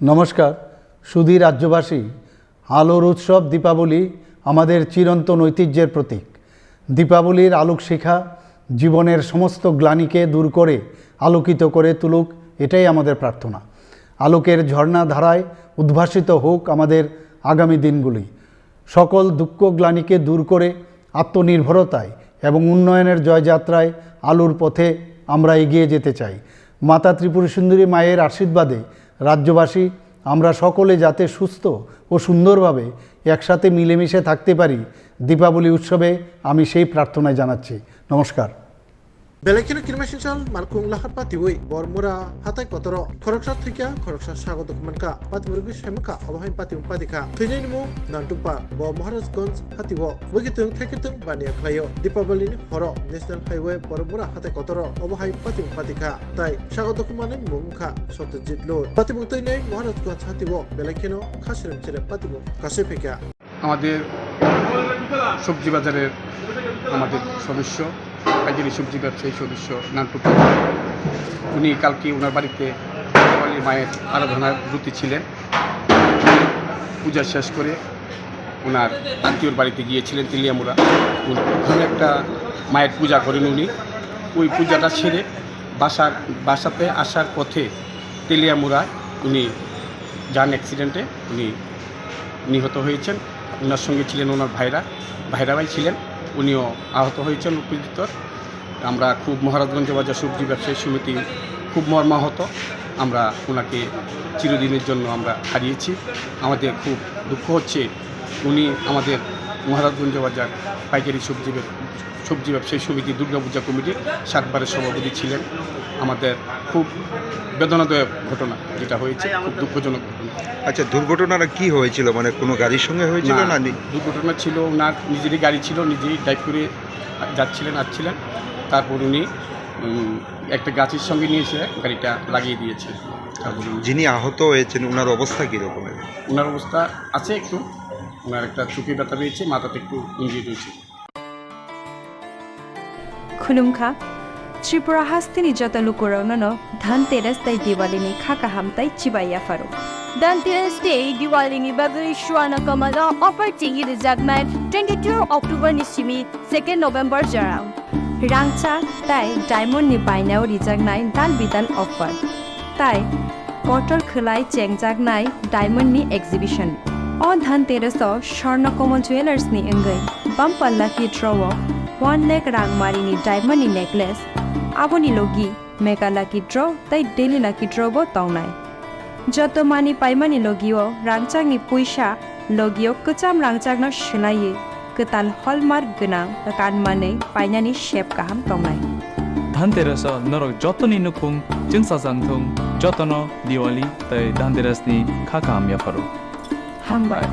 নমস্কার সুধী রাজ্যবাসী। আলোর উৎসব দীপাবলি আমাদের চিরন্তন ঐতিহ্যের প্রতীক। দীপাবলির আলোক শিখা জীবনের সমস্ত গ্লানিকে দূর করে আলোকিত করে তুলুক, এটাই আমাদের প্রার্থনা। আলোকের ঝর্ণা ধারায় উদ্ভাসিত হোক আমাদের আগামী দিনগুলি। সকল দুঃখ গ্লানিকে দূর করে আত্মনির্ভরতায় এবং উন্নয়নের জয়যাত্রায় আলোর পথে আমরা এগিয়ে যেতে চাই। মাতা ত্রিপুরা সুন্দরী মায়ের আশীর্বাদে রাজ্যবাসী আমরা সকলে যাতে সুস্থ ও সুন্দরভাবে একসাথে মিলেমিশে থাকতে পারি, দীপাবলি উৎসবে আমি সেই প্রার্থনায় জানাচ্ছি। নমস্কার। Belekino Kirima Singcha Markung Lahar Patiwoi Bormura Hatai Kotoro Khoroksa Thwikha Khoroksa Sago Dokumanka Patimungo Shemaka Obahai Patimungo Thwinimo Nantupa Bo Maharajganj Hatiwo Wigitung Thekitung Bania Klayo Dipawalini Horo National Highway Bormura Hatai Kotoro Obahai Patimungo Tai Sago Dokumanen Mungka Sotajit Lord Patimungo Nei Maharajganj Hatiwo Belekino Khashirim Chile Patimungo Kasepika আমাদের সবজি বাজারের আমাদের সদস্য পাইকারি সবজি ব্যবসায়ী সদস্য নানটুকু, উনি কালকে ওনার বাড়িতে দীপাবলির মায়ের আরাধনার ব্রতী ছিলেন। পূজা শেষ করে ওনার আত্মীয়র বাড়িতে গিয়েছিলেন তেলিয়ামুড়া। ওখানে একটা মায়ের পূজা করেন উনি। ওই পূজাটা সেরে বাসাতে আসার পথে তেলিয়ামুড়ায় উনি যান অ্যাক্সিডেন্টে উনি নিহত হয়েছেন। ওনার সঙ্গে ছিলেন ওনার ভাইরা ভাই ছিলেন, উনিও আহত হয়েছেন উপস্থিত। আমরা খুব মহারাজগঞ্জ বাজার সবজি ব্যবসায়ী সমিতি খুব মর্মাহত। আমরা ওনাকে চিরদিনের জন্য আমরা হারিয়েছি। আমাদের খুব দুঃখ হচ্ছে, উনি আমাদের মহারাজগঞ্জ বাজার পাইকারি সবজি ব্যবসায়ী সমিতি দুর্গাপূজা কমিটির 7 বারের সভাপতি ছিলেন। আমাদের খুব বেদনাদায়ক ঘটনা যেটা হয়েছে, খুব দুঃখজনক ঘটনা। আচ্ছা, দুর্ঘটনাটা কি হয়েছিল? মানে কোনো গাড়ির সঙ্গে হয়েছিল না? দুর্ঘটনা ছিল, ওনার নিজেরই গাড়ি ছিল, নিজেই ড্রাইভ করে আসছিলেন। তারপর উনি একটা গাছের সঙ্গে নিয়ে এসে গাড়িটা লাগিয়ে দিয়েছেন। তারপর যিনি আহত হয়েছেন ওনার অবস্থা কীরকম? ওনার অবস্থা আছে একটু, ওনার একটা চোখে ব্যথা পেয়েছে, মাথাতে একটু ইঞ্জুরি হয়েছে। खुलुमखा त्रिपुरा हास्तिनि जत लुकुरावनो धनतेरस ताई दिवालीनि खाका हामताई चिबाया फारो धनतेरस डे दिवालीनि बागै शुआना कमला अपर टिंगी रिजागनाय 22 अक्टोबर निसिमी 2 नभेम्बर जराव रांचा ताई डायमंड नि बायनाव रिजागनाय दान बिदान अफर ताई कटल खलाय चेंगजागनाय डायमंड नि एक्जिबिशन अ धनतेरस स्वर्ण कमल ज्वेलर्स नि अंगै बमपल्ला की ड्रॉ 1 लाख रांगमारिनि डायमंड नेकलेस आबोनि लोगी मेगा लाकी ड्रॉ ताई डेली लाकी ड्रॉ बो तावनाय जत मानि पाइमानि लोगियो रांचांनि पुइसा लोगियो कचाम रांचांनो शिलाये कताल हलमार्क गोनां कानमानै पाइनानि शेप गाहाम तावनाय धनतेरस नरक जतनि नुखुं जोंसा जांथुं जतनो दिवाली ताई धनतेरसनि खाका हामया फारो हामबाय।